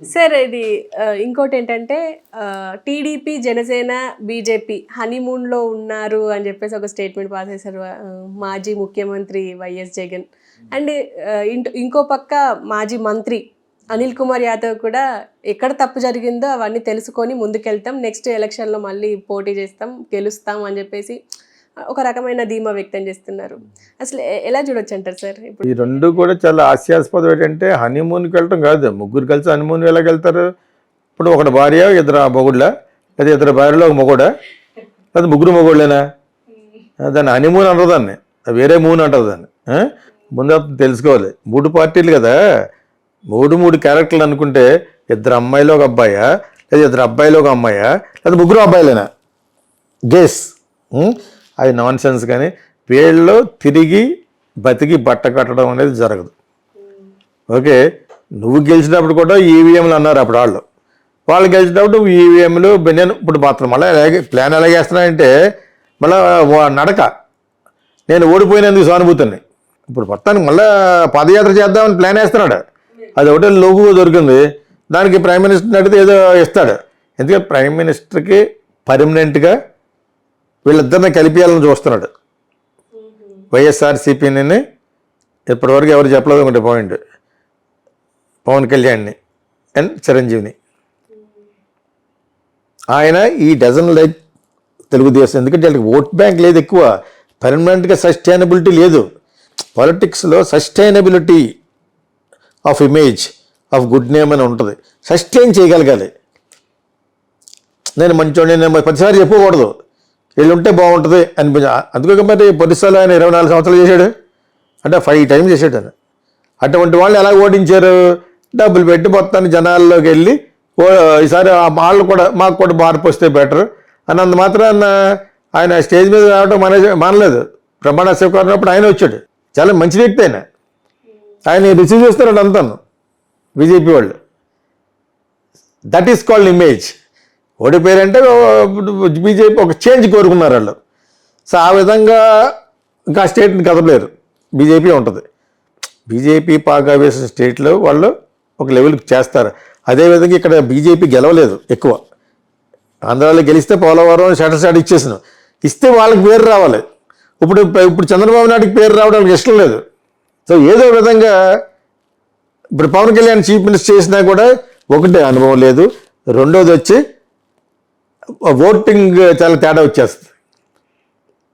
Sir ఇది ఇంకోటి ఏంటంటే టీడీపీ, జనసేన, బీజేపీ హనీమూన్‌లో ఉన్నారు అని చెప్పేసి ఒక స్టేట్మెంట్ పాస్ చేశారు. మాజీ ముఖ్యమంత్రి వైఎస్ జగన్. అండ్ ఇంకో పక్క మాజీ మంత్రి అనిల్ కుమార్ యాదవ్ కూడా ఎక్కడ తప్పు జరిగిందో అవన్నీ తెలుసుకొని ముందుకెళ్తాం. నెక్స్ట్ ఎలక్షన్‌లో మళ్ళీ పోటీ చేస్తాం, గెలుస్తాం అని చెప్పేసి ఒక రకమైన ధీమా వ్యక్తం చేస్తున్నారు. అసలు ఎలా చూడొచ్చంటారు సార్ ఇప్పుడు? ఈ 2 కూడా చాలా హాస్యాస్పదం. ఏంటంటే హనీమూన్‌కి వెళ్ళటం కాదు. ముగ్గురు కలిసి హనీమూన్ ఎలాగెళ్తారు? ఇప్పుడు ఒకటి భార్య, ఇద్దరు మొగుళ్ళా? లేదా ఇద్దరు భార్యలో ఒక మొగుడా? లేదా ముగ్గురు మొగుళ్ళేనా? దాన్ని హనీమూన్ అంటారు దాన్ని. వేరే మూన్ అంటారు దాన్ని. ముందు తెలుసుకోవాలి. 3 పార్టీలు కదా, 3 క్యారెక్టర్లు అనుకుంటే ఇద్దరు అమ్మాయిలో ఒక అబ్బాయా, లేదా ఇద్దరు అబ్బాయిలో ఒక అమ్మాయా, లేదా ముగ్గురు అబ్బాయిలేనా? గెస్. అది నాన్ సెన్స్. కానీ వీళ్ళలో తిరిగి బతికి బట్ట కట్టడం అనేది జరగదు. ఓకే, నువ్వు గెలిచినప్పుడు కూడా ఈవీఎంలు అన్నారు అప్పుడు వాళ్ళు గెలిచినప్పుడు ఈవీఎంలు నేను ఇప్పుడు మాత్రం మళ్ళీ అలాగే ప్లాన్ ఎలాగేస్తున్నాయంటే మళ్ళీ నడక నేను ఓడిపోయినందుకు సానుభూతిని ఇప్పుడు మొత్తానికి మళ్ళీ పాదయాత్ర చేద్దామని ప్లాన్ వేస్తున్నాడు. అది ఒకటే లోగు దొరికింది. దానికి ప్రైమ్ మినిస్టర్ని అడిగితే ఏదో ఇస్తాడు. ఎందుకంటే ప్రైమ్ మినిస్టర్కి పర్మనెంట్గా వీళ్ళిద్దరిని కలిపేయాలని చూస్తున్నాడు. వైఎస్ఆర్సీపీని ఇప్పటివరకు ఎవరు చెప్పలేదు ఒకటి పాయింట్, పవన్ కళ్యాణ్ని అండ్ చిరంజీవిని. ఆయన ఈ డజన్ లైక్ తెలుగుదేశం. ఎందుకంటే వాళ్ళకి ఓట్ బ్యాంక్ లేదు ఎక్కువ, పర్మనెంట్గా సస్టైనబిలిటీ లేదు. పాలిటిక్స్లో sustainability of image of good name అని ఉంటుంది. సస్టైన్ చేయగలగాలి. నేను మంచోడిని నేను ప్రతిసారి చెప్పకూడదు, వీళ్ళు ఉంటే బాగుంటుంది అనిపించ. అందుకే మరి పొలిసార్లు ఆయన 24 సంవత్సరాలు చేశాడు అంటే 5 టైమ్స్ చేశాడు ఆయన. అటువంటి వాళ్ళు ఎలా ఓడించారు? డబ్బులు పెట్టి మొత్తాన్ని జనాల్లోకి వెళ్ళి ఈసారి వాళ్ళు కూడా మాకు కూడా మార్పు వస్తే బెటర్ అన్నంత మాత్రాన ఆయన స్టేజ్ మీద రావడం మానలేదు. ప్రమాణ స్వీకారం అప్పుడు ఆయన వచ్చాడు. చాలా మంచి వ్యక్తి ఆయన రిసీవ్ చేస్తున్నాడు అంతాను బీజేపీ వాళ్ళు. That is called image. ఓడిపోయారంటే బీజేపీ ఒక చేంజ్ కోరుకున్నారు వాళ్ళు. సో ఆ విధంగా ఇంకా స్టేట్ని కదలలేరు, బీజేపీ ఉంటుంది. బీజేపీ పాగా వేసిన స్టేట్లో వాళ్ళు ఒక లెవెల్కి చేస్తారు. అదేవిధంగా ఇక్కడ బీజేపీ గెలవలేదు ఎక్కువ. ఆంధ్రాలో గెలిస్తే పోలవరం షాట్ ఇచ్చేసిన ఇస్తే వాళ్ళకి పేరు రావాలి. ఇప్పుడు చంద్రబాబు నాయుడికి పేరు రావడానికి ఇష్టం లేదు. సో ఏదో విధంగా ఇప్పుడు పవన్ కళ్యాణ్ చీఫ్ మినిస్టర్ చేసినా కూడా ఒకటే అనుభవం లేదు. రెండోది వచ్చి ఓటింగ్ చాలా తేడా వచ్చేస్తుంది.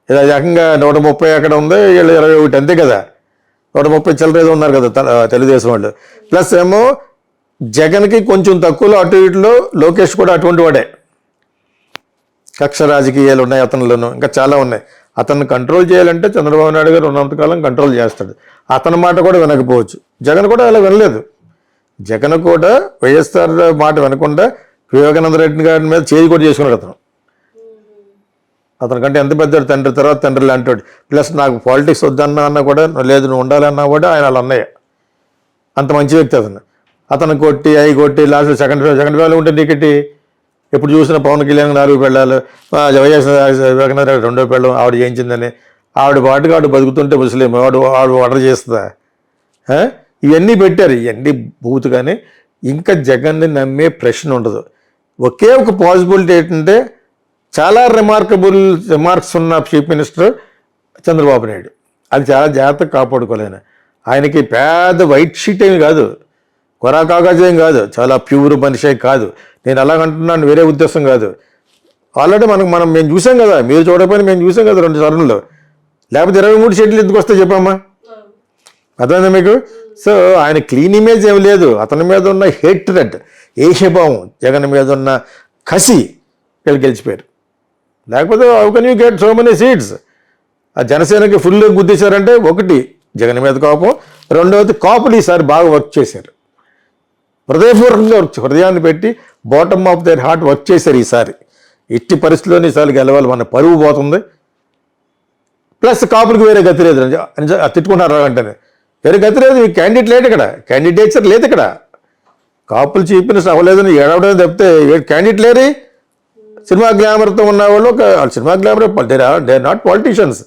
ఇలా ఏకంగా 130 అక్కడ ఉంది, వీళ్ళు 21 అంతే కదా. 130 చిల్లరేదో ఉన్నారు కదా తెలుగుదేశం వాళ్ళు. ప్లస్ ఏమో జగన్కి కొంచెం తక్కువలో అటు ఇటులో లోకేష్ కూడా అటువంటి వాడే. కక్ష రాజకీయాలు ఉన్నాయి అతనిలోనూ, ఇంకా చాలా ఉన్నాయి. అతన్ని కంట్రోల్ చేయాలంటే చంద్రబాబు నాయుడు గారు ఉన్నంతకాలం కంట్రోల్ చేస్తాడు. అతని మాట కూడా వినకపోవచ్చు. జగన్ కూడా అలా వినలేదు. జగన్ కూడా వైఎస్ఆర్ మాట వినకుండా వివేకానంద రెడ్డి గారి మీద చేయి కూడా చేసుకున్నాడు అతనికంటే ఎంత పెద్దాడు, తండ్రి తర్వాత తండ్రి లాంటి. ప్లస్ నాకు పాలిటిక్స్ వద్దన్నా అన్నా కూడా లేదు, నువ్వు ఉండాలన్నా కూడా ఆయన వాళ్ళ అన్నయ్య. అంత మంచి వ్యక్తి అతను కొట్టి కొట్టి లాస్ట్ సెకండ్ వేలో ఉంటే టికెట్ ఎప్పుడు చూసినా పవన్ కళ్యాణ్ 4 పెళ్ళాలు, వైఎస్ వివేకానంద రెడ్డి 2వ పెళ్ళం ఆవిడ చేయించిందని. ఆవిడ పాటుగా ఆవిడ బతుకుతుంటే ముస్లిం ఆవిడ ఆర్డర్ చేస్తుందా? ఇవన్నీ పెట్టారు. ఇవన్నీ బూత్. కానీ ఇంకా జగన్ని నమ్మే ప్రశ్న ఉండదు. ఒకే ఒక పాసిబిలిటీ ఏంటంటే చాలా రిమార్క్స్ ఉన్న చీఫ్ మినిస్టర్ చంద్రబాబు నాయుడు. అది చాలా జాగ్రత్తగా కాపాడుకోలేను. ఆయనకి పెద్ద వైట్ షీట్ ఏమి కాదు, కొరా కాగజ్ ఏం కాదు, చాలా ప్యూర్ మనిషి కాదు. నేను అలాగంటున్నాను, వేరే ఉద్దేశం కాదు. ఆల్రెడీ మేము చూసాం కదా, మీరు చూడకపోయినా మేము చూసాం కదా 2 సార్లు. లేకపోతే 23 షీట్లు ఎందుకు వస్తే చెప్పమ్మా, అర్థమైందా మీకు? సో ఆయన క్లీన్ ఇమేజ్ ఏమి లేదు. అతని మీద ఉన్న హేట్రెడ్, ఏషభావం, జగన్ మీద ఉన్న కసి వీళ్ళు గెలిచిపోయారు. లేకపోతే how can you get so many seats? ఆ జనసేనకి ఫుల్ గుద్దేశారంటే ఒకటి జగన్ మీద కోపం, రెండవది కాపులు ఈసారి బాగా వర్క్ చేశారు. హృదయపూర్వకంగా హృదయాన్ని పెట్టి bottom of their heart work చేశారు ఈసారి. ఎట్టి పరిస్థితుల్లోనే ఈసారి గెలవాలి, మన పరువు పోతుంది. ప్లస్ కాపులకు వేరే గతి లేదు. తిట్టుకుంటారు అంటేనే వేరే గతి లేదు. క్యాండిడేట్ లేదు ఇక్కడ, క్యాండిడేట్సర్ లేదు ఇక్కడ. కాపులు చీఫ్ మినిస్టర్ అవ్వలేదని ఏడవడం తప్పితే క్యాండిడేట్ లేరు. సినిమా గ్లామర్తో ఉన్న వాళ్ళు cinema glamour, they are not politicians.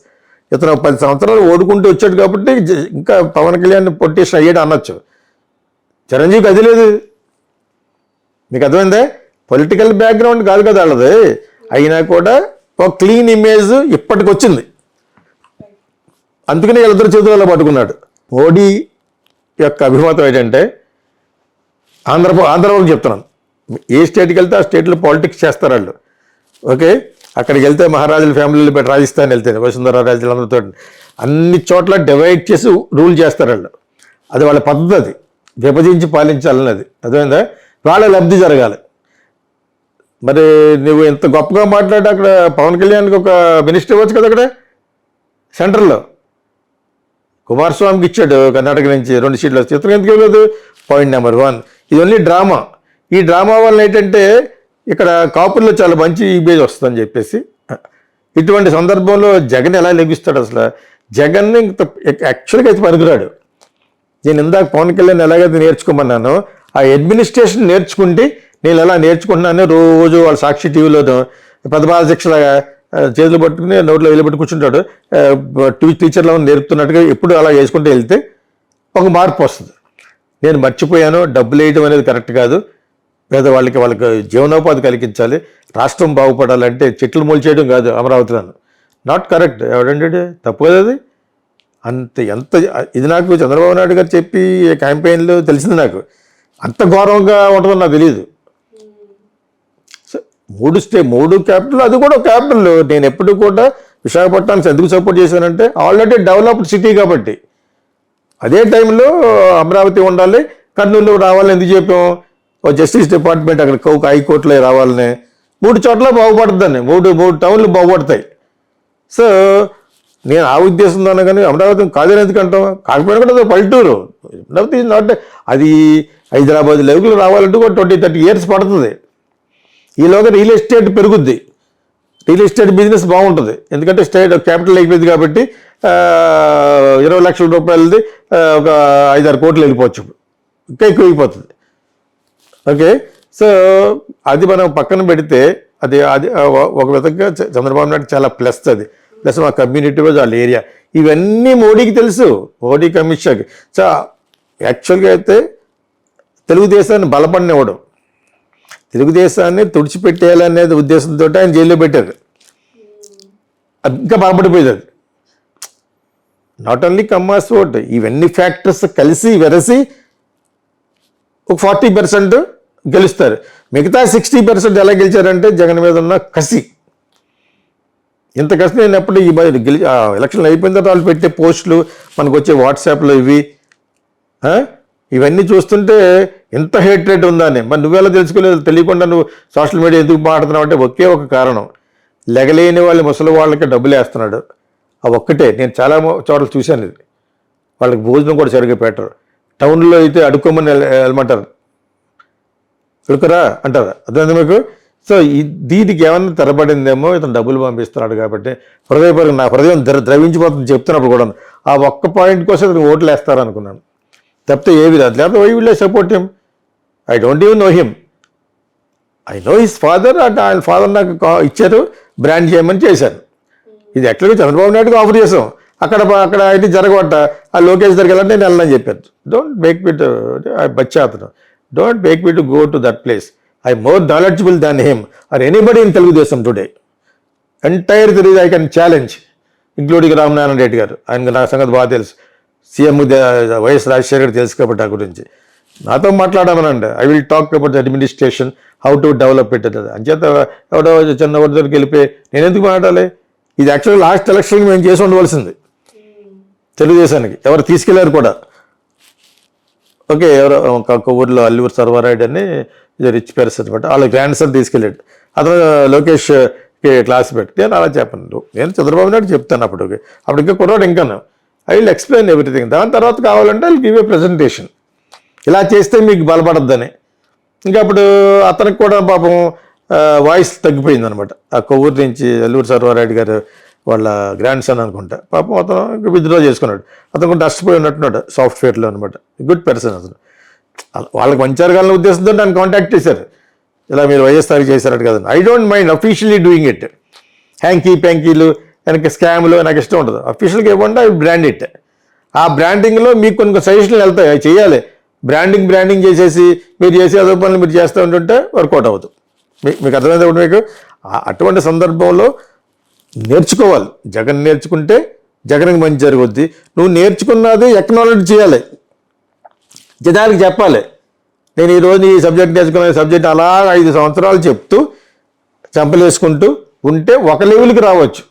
ఇతను 10 సంవత్సరాలు ఓడుకుంటూ వచ్చాడు కాబట్టి ఇంకా పవన్ కళ్యాణ్ పొలిటీషియన్ అయ్యాడు అనొచ్చు. చిరంజీవికి అది లేదు. మీకు అర్థమైందే? పొలిటికల్ బ్యాక్గ్రౌండ్ కాదు కదా వాళ్ళది, అయినా కూడా ఒక క్లీన్ ఇమేజ్ ఇప్పటికి వచ్చింది. అందుకని వీళ్ళిద్దరు చేతులలో పట్టుకున్నాడు. మోడీ యొక్క అభిమతం ఏంటంటే ఆంధ్రప్రదేశ్ చెప్తున్నాను, ఏ స్టేట్కి వెళ్తే ఆ స్టేట్లో పాలిటిక్స్ చేస్తారు వాళ్ళు. ఓకే, అక్కడికి వెళ్తే మహారాజుల ఫ్యామిలీలు పెట్టి రాజస్థాన్ వెళ్తే వసుంధర రాజులందరితో అన్ని చోట్ల డివైడ్ చేసి రూల్ చేస్తారు వాళ్ళు. అది వాళ్ళ పద్ధతి, అది విభజించి పాలించాలన్నది. అదేందా వాళ్ళ లబ్ధి జరగాలి. మరి నువ్వు ఇంత గొప్పగా మాట్లాడి అక్కడ పవన్ కళ్యాణ్కి ఒక మినిస్టర్ ఇవ్వచ్చు కదా అక్కడ సెంట్రల్లో. కుమారస్వామికి ఇచ్చాడు కర్ణాటక నుంచి 2 సీట్లు వస్తే, ఇతను ఎందుకు ఇవ్వలేదు? పాయింట్ నెంబర్ 1, ఇది ఓన్లీ డ్రామా. ఈ డ్రామా వల్ల ఏంటంటే ఇక్కడ కాపుల్లో చాలా మంచి ఇమేజ్ వస్తుందని చెప్పేసి, ఇటువంటి సందర్భంలో జగన్ ఎలా లెగిస్తాడు? అసలు జగన్ ఇంత యాక్చువల్గా అయితే పనికిరాడు. నేను ఇందాక పవన్ కళ్యాణ్ ఎలాగైతే నేర్చుకోమన్నానో ఆ అడ్మినిస్ట్రేషన్ నేర్చుకుంటే నేను ఎలా నేర్చుకుంటున్నాను. రోజు వాళ్ళ సాక్షి టీవీలోనూ ప్రతిభా శిక్షలాగా చేతులు పట్టుకుని నోట్లో వెళ్ళబెట్టి కూర్చుంటాడు, టీచర్లో నేర్పుతున్నట్టుగా ఎప్పుడు అలా చేసుకుంటూ వెళ్తే ఒక మార్పు వస్తుంది. నేను మర్చిపోయాను, డబ్బులు వేయడం అనేది కరెక్ట్ కాదు, వాళ్ళకి జీవనోపాధి కలిగించాలి, రాష్ట్రం బాగుపడాలంటే చెట్లు మొలిచేయడం కాదు అమరావతిలో, నాట్ కరెక్ట్. ఎవడంటే తప్పు కదా అది. ఎంత ఇది నాకు చంద్రబాబు నాయుడు గారు చెప్పి క్యాంపెయిన్లో తెలిసింది. నాకు అంత గౌరవంగా ఉంటుందని నాకు తెలియదు. మూడు క్యాపిటల్, అది కూడా క్యాపిటల్. నేను ఎప్పుడు కూడా విశాఖపట్నానికి ఎందుకు సపోర్ట్ చేశానంటే ఆల్రెడీ డెవలప్డ్ సిటీ కాబట్టి. అదే టైంలో అమరావతి ఉండాలి, కర్నూలు రావాలని ఎందుకు చెప్పాం? జస్టిస్ డిపార్ట్మెంట్ అక్కడ ఒక హైకోర్టులో రావాలని. 3 చోట్ల బాగుపడుతుందని, మూడు టౌన్లు బాగుపడతాయి. సో నేను ఆ ఉద్దేశంతోనే, కానీ అమరావతి కాదని ఎందుకంటాం? కాకపోయినా కూడా పల్లెటూరు. అమరావతి నాట్ అది హైదరాబాద్ లెవెల్ రావాలంటే కూడా 20-30 ఇయర్స్ పడుతుంది. ఈలోగా రియల్ ఎస్టేట్ పెరుగుద్ది, రియల్ ఎస్టేట్ బిజినెస్ బాగుంటుంది. ఎందుకంటే స్టేట్ క్యాపిటల్ అయిపోయింది కాబట్టి 20 లక్షల రూపాయలది ఒక 5-6 కోట్లు వెళ్ళిపోవచ్చు, ఇంకా ఎక్కువ అయిపోతుంది. ఓకే, సో అది మనం పక్కన పెడితే అది ఒక విధంగా చంద్రబాబు నాయుడు చాలా ప్లస్. అది ప్లస్ మా కమ్యూనిటీ వాళ్ళ ఏరియా, ఇవన్నీ మోడీకి తెలుసు, మోడీకి అమిత్ షాకి. సో యాక్చువల్గా అయితే తెలుగుదేశాన్ని బలపడినివ్వడం, తెలుగుదేశాన్ని తుడిచిపెట్టేయాలనేది ఉద్దేశంతో ఆయన జైల్లో పెట్టారు. ఇంకా బలపడిపోయేది అది. నాట్ ఓన్లీ కమ్మాస్ ఓట్, ఇవన్నీ ఫ్యాక్టర్స్ కలిసి వెరసి ఒక 40% గెలుస్తారు. మిగతా 60% ఎలా గెలిచారంటే జగన్ మీద ఉన్న కసి. ఇంత కసి నేను ఎప్పుడు ఈ ఎలక్షన్లు అయిపోయిన తర్వాత వాళ్ళు పెట్టే పోస్టులు, మనకు వచ్చే వాట్సాప్లో ఇవన్నీ చూస్తుంటే ఎంత హేట్రేట్ ఉందని. మరి నువ్వెలా తెలుసుకోలేదు? తెలియకుండా నువ్వు సోషల్ మీడియా ఎందుకు మాట్లాడుతున్నావు అంటే ఒకే ఒక కారణం, లెగలేని వాళ్ళు ముసలి వాళ్ళకి డబ్బులు వేస్తున్నాడు. ఆ ఒక్కటే. నేను చాలా చోట్ల చూశాను ఇది. వాళ్ళకి భోజనం కూడా సరిగ్గా పెట్టరు. టౌన్లో అయితే అడుక్కోమని వెళ్ళమంటారు, అడుకురా అంటారు. అర్థమైంది మీకు? సో దీనికి ఏమన్నా తెరబడిందేమో, ఇతను డబ్బులు పంపిస్తున్నాడు కాబట్టి హృదయపరంగా నా హృదయం ద్రవించిపోతుంది చెప్తున్నప్పుడు కూడా. ఆ ఒక్క పాయింట్ కోసం ఇతను ఓట్లు వేస్తారు అనుకున్నాను, తప్పితే ఏవి రాదు. లేకపోతే why will I support him? I don't even know him. I know his father. And ఆయన ఫాదర్ నాకు ఇచ్చారు, బ్రాండ్ చేయమని చేశాను. ఇది యాక్చువల్గా చంద్రబాబు నాయుడుకి ఆఫర్ చేసాం. అక్కడ అయితే జరగబట్ట ఆ లోకేష్ దగ్గరికి వెళ్ళంటే నేను వెళ్ళని చెప్పాను. డోంట్ మేక్ మీ టు బచ్చా అతను, don't make me to go to that place. I more knowledgeable than him or anybody in Telugu Desam today. Entire Telugu I can challenge, including Ramanarayana Reddy గారు. ఆయన నా సంగతి బాగా తెలుసు. సీఎం వైఎస్ రాజశేఖర్ గారు తెలుసు కాబట్టి ఆ గురించి నాతో మాట్లాడమనండి. I will talk about the administration, how to develop it. అంచేత ఎవడో చిన్న ఒకటి దగ్గరికి వెళ్ళిపోయి నేను ఎందుకు మాట్లాడాలి? ఇది యాక్చువల్గా లాస్ట్ ఎలక్షన్కి మేము చేసి ఉండవలసింది తెలుగుదేశానికి. ఎవరు తీసుకెళ్లారు కూడా. ఓకే, ఎవరో ఒక ఊర్లో అల్లూరు సర్వారాయుడు అని రిచ్ పర్సన్ అనమాట, వాళ్ళ గ్రాండ్ సన్ తీసుకెళ్ళాడు. అతను లోకేష్కి క్లాస్ పెట్టి నేను అలా చెప్పను, నేను చంద్రబాబు నాయుడు చెప్తాను. అప్పుడు ఇంకా కుర్రాడు ఇంకాను. I will explain everything. దాని తర్వాత కావాలంటే I will give a presentation, ఇలా చేస్తే మీకు బలపడద్దని. ఇంకా అప్పుడు అతనికి కూడా పాపం వాయిస్ తగ్గిపోయింది అనమాట. ఆ కొవ్వూరు నుంచి అల్లూరు సర్వారాయుడు గారు వాళ్ళ గ్రాండ్ సన్ అనుకుంటా, పాపం అతను విత్డ్రా చేసుకున్నాడు. అతను కూడా నష్టపోయి ఉన్నట్టున్నాడు సాఫ్ట్వేర్లో అనమాట. గుడ్ పర్సన్ అతను. వాళ్ళకి మంచి జరగాలన్న ఉద్దేశంతో నన్ను కాంటాక్ట్ చేశారు, ఇలా మీరు వైఎస్ఆర్ చేశారట కదా. I don't mind officially doing it. ప్యాంకీలు వెనక స్కామ్లు నాకు ఇష్టం ఉంటుంది. అఫీషియల్గా ఇవ్వండి, ఐ బ్రాండ్ ఇట్. ఆ బ్రాండింగ్లో మీకు కొన్ని సజెషన్లు వెళ్తాయి, అవి చేయాలి. బ్రాండింగ్ చేసేసి మీరు చేసే అదో పనులు మీరు చేస్తూ ఉంటుంటే వర్కౌట్ అవ్వదు. మీకు అర్థమైంది ఒకటి. మీకు అటువంటి సందర్భంలో నేర్చుకోవాలి. జగన్ నేర్చుకుంటే జగన్కి మంచి జరుగుద్ది. నువ్వు నేర్చుకున్నది ఎక్నాలజీ చేయాలి, జనానికి చెప్పాలి. నేను ఈరోజు ఈ సబ్జెక్ట్ నేర్చుకున్న సబ్జెక్ట్ అలా 5 సంవత్సరాలు చెప్తూ చంపలేసుకుంటూ ఉంటే ఒక లెవెల్కి రావచ్చు.